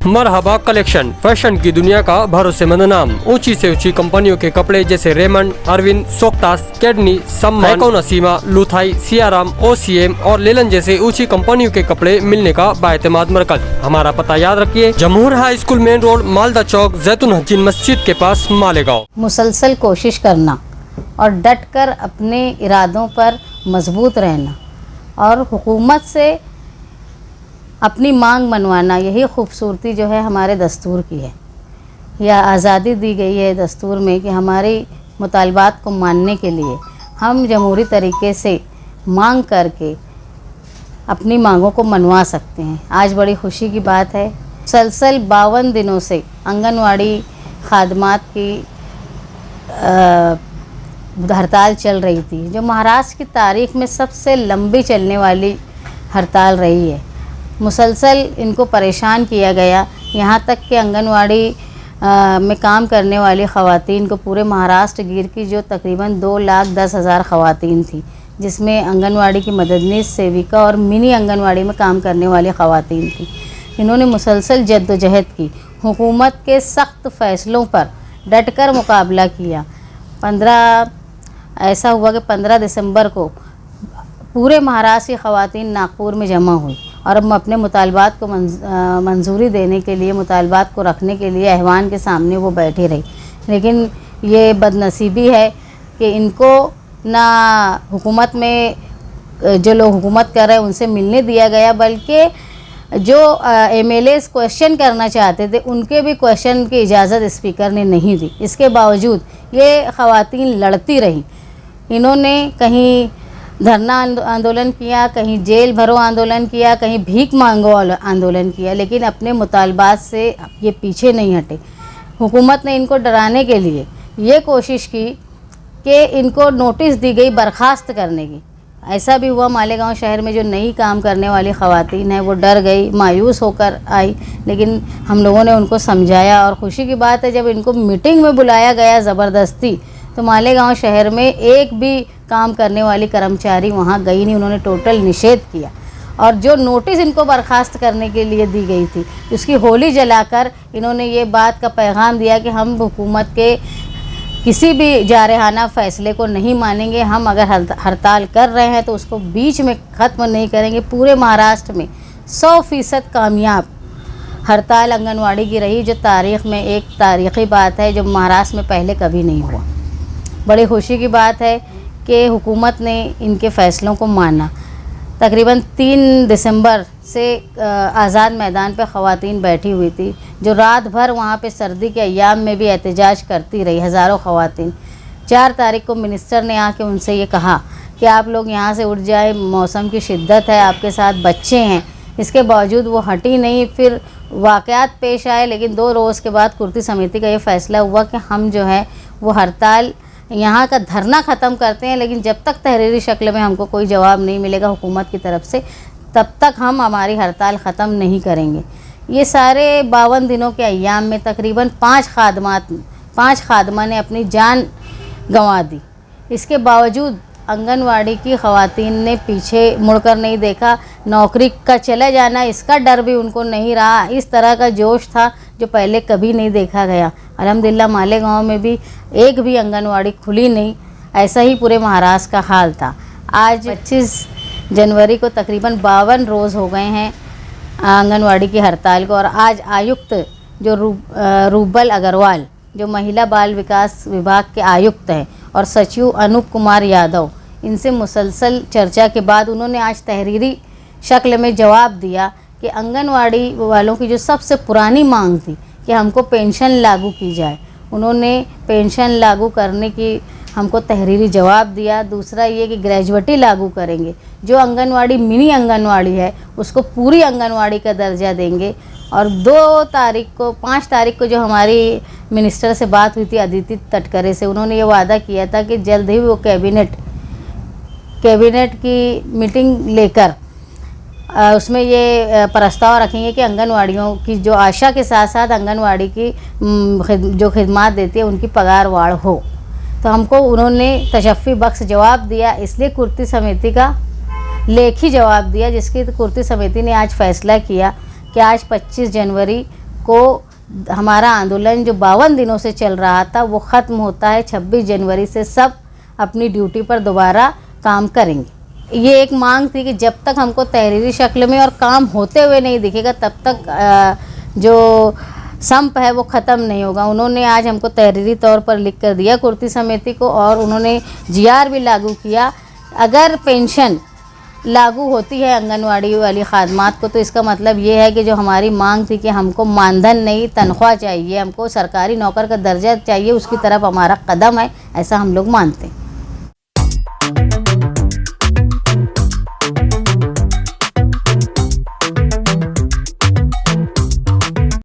मरहबा collection, fashion की दुनिया का भरोसेमंद नाम। ऊंची से ऊंची कंपनियों के कपड़े जैसे रेमंड, अरविंद, सोक्टास, कैडनी, सम्मान, नसीमा, लुथाई, सियाराम, ओसीएम और लेलन जैसे ऊंची कंपनियों के कपड़े मिलने का बाएतमाद मरकज। हमारा पता याद रखिए, Jamhoor high school main road, Malda चौक, जैतून हजीन मस्जिद के पास, मालेगांव। मुसलसल कोशिश करना और डट कर अपने इरादों पर मजबूत रहना और हुकूमत से अपनी मांग मनवाना, यही खूबसूरती जो है हमारे दस्तूर की है। यह आज़ादी दी गई है दस्तूर में कि हमारे मुतालबात को मानने के लिए हम जमहूरी तरीके से मांग करके अपनी मांगों को मनवा सकते हैं। आज बड़ी खुशी की बात है, मुसलसल 52 दिनों से आंगनवाड़ी खादमात की हड़ताल चल रही थी, जो महाराष्ट्र की तारीख में सबसे लंबी चलने वाली हड़ताल रही है। मुसलसल इनको परेशान किया गया, यहाँ तक कि आंगनवाड़ी में काम करने वाली ख़वातीन को पूरे महाराष्ट्र गिर की जो तकरीबन 2,10,000 ख़वातीन थी, जिसमें आंगनवाड़ी की मददनीश, सेविका और मिनी आंगनवाड़ी में काम करने वाली ख़वातीन थी। इन्होंने मुसलसल जद्दोजहद की, हुकूमत के सख्त फ़ैसलों पर डटकर मुकाबला किया। ऐसा हुआ कि 15 दिसंबर को पूरे महाराष्ट्र की ख़वातीन नागपुर में जमा हुई और हम अपने मुतालबात को मंजूरी देने के लिए, मुतालबात को रखने के लिए ऐवान के सामने वो बैठी रही। लेकिन ये बदनसीबी है कि इनको ना हुकूमत में जो लोग हुकूमत कर रहे हैं उनसे मिलने दिया गया, बल्कि जो एमएलएस क्वेश्चन करना चाहते थे उनके भी क्वेश्चन की इजाज़त स्पीकर ने नहीं दी। इसके बावजूद ये ख़वातीन लड़ती रहीं। इन्होंने कहीं धरना आंदोलन किया, कहीं जेल भरो आंदोलन किया, कहीं भीख मांगो आंदोलन किया, लेकिन अपने मुतालबात से ये पीछे नहीं हटे। हुकूमत ने इनको डराने के लिए ये कोशिश की कि इनको नोटिस दी गई बर्खास्त करने की। ऐसा भी हुआ, मालेगांव शहर में जो नई काम करने वाली ख़वातीन है वो डर गई, मायूस होकर आई, लेकिन हम लोगों ने उनको समझाया। और खुशी की बात है, जब इनको मीटिंग में बुलाया गया ज़बरदस्ती, तो मालेगांव शहर में एक भी काम करने वाली कर्मचारी वहाँ गई नहीं, उन्होंने टोटल निषेध किया। और जो नोटिस इनको बर्खास्त करने के लिए दी गई थी, उसकी होली जलाकर इन्होंने ये बात का पैगाम दिया कि हम हुकूमत के किसी भी जारहाना फ़ैसले को नहीं मानेंगे। हम अगर हड़ताल कर रहे हैं तो उसको बीच में ख़त्म नहीं करेंगे। पूरे महाराष्ट्र में 100% कामयाब हड़ताल आंगनवाड़ी की रही, जो तारीख़ में एक तारीख़ी बात है, जो महाराष्ट्र में पहले कभी नहीं हुआ। बड़ी खुशी की बात है कि हुकूमत ने इनके फ़ैसलों को माना। तकरीबन 3 दिसंबर से आज़ाद मैदान पर ख़वातीन बैठी हुई थी, जो रात भर वहाँ पे सर्दी के अय्याम में भी एहतजाज करती रही, हज़ारों ख़वातीन। 4 तारीख को मिनिस्टर ने आके उनसे ये कहा कि आप लोग यहाँ से उठ जाए, मौसम की शिद्दत है, आपके साथ बच्चे हैं। इसके बावजूद वो हटी नहीं। फिर वाक़यात पेश आए, लेकिन 2 रोज़ के बाद कुर्ती समिति का ये फ़ैसला हुआ कि हम जो है वो हड़ताल, यहाँ का धरना ख़त्म करते हैं, लेकिन जब तक तहरीरी शक्ल में हमको कोई जवाब नहीं मिलेगा हुकूमत की तरफ से, तब तक हम हमारी हड़ताल ख़त्म नहीं करेंगे। ये सारे 52 दिनों के अय्याम में तकरीबन 5 खादमा ने अपनी जान गंवा दी। इसके बावजूद आंगनवाड़ी की ख़वातीन ने पीछे मुड़कर नहीं देखा। नौकरी का चला जाना, इसका डर भी उनको नहीं रहा। इस तरह का जोश था जो पहले कभी नहीं देखा गया। अल्हम्दुलिल्लाह मालेगांव में भी एक भी आंगनवाड़ी खुली नहीं। ऐसा ही पूरे महाराष्ट्र का हाल था। आज 25 जनवरी को तकरीबन 52 रोज़ हो गए हैं आंगनवाड़ी की हड़ताल को। और आज आयुक्त जो रूबल अग्रवाल, जो महिला बाल विकास विभाग के आयुक्त हैं, और सचिव अनूप कुमार यादव, इनसे मुसलसल चर्चा के बाद उन्होंने आज तहरीरी शक्ल में जवाब दिया कि आंगनवाड़ी वालों की जो सबसे पुरानी मांग थी कि हमको पेंशन लागू की जाए, उन्होंने पेंशन लागू करने की हमको तहरीरी जवाब दिया। दूसरा ये कि ग्रेजुएटी लागू करेंगे, जो आंगनवाड़ी मिनी आंगनवाड़ी है उसको पूरी आंगनवाड़ी का दर्जा देंगे। और 5 तारीख को जो हमारी मिनिस्टर से बात हुई थी अदिति तटकरे से, उन्होंने ये वादा किया था कि जल्द ही वो कैबिनेट की मीटिंग लेकर उसमें ये प्रस्ताव रखेंगे कि आंगनवाड़ियों की जो आशा के साथ साथ आंगनवाड़ी की जो खिदमात देती है उनकी पगार वाढ़ हो। तो हमको उन्होंने तशफ़ी बख्श जवाब दिया, इसलिए कुर्ती समिति का लेखी जवाब दिया, जिसकी कुर्ती समिति ने आज फैसला किया कि आज 25 जनवरी हमको हमारा आंदोलन जो 52 दिनों से चल रहा था वो ख़त्म होता है 26 जनवरी से। सब अपनी ड्यूटी पर दोबारा काम करेंगे। ये एक मांग थी कि जब तक हमको तहरीरी शक्ल में और काम होते हुए नहीं दिखेगा तब तक जो संप है वो ख़त्म नहीं होगा। उन्होंने आज हमको तहरीरी तौर पर लिख कर दिया कुर्ती समिति को, और उन्होंने GR भी लागू किया। अगर पेंशन लागू होती है आंगनवाड़ी वाली खादमात को, तो इसका मतलब ये है कि जो हमारी मांग थी कि हमको मानधन नहीं तनख्वाह चाहिए, हमको सरकारी नौकर का दर्जा चाहिए, उसकी तरफ हमारा कदम है, ऐसा हम लोग मानते हैं।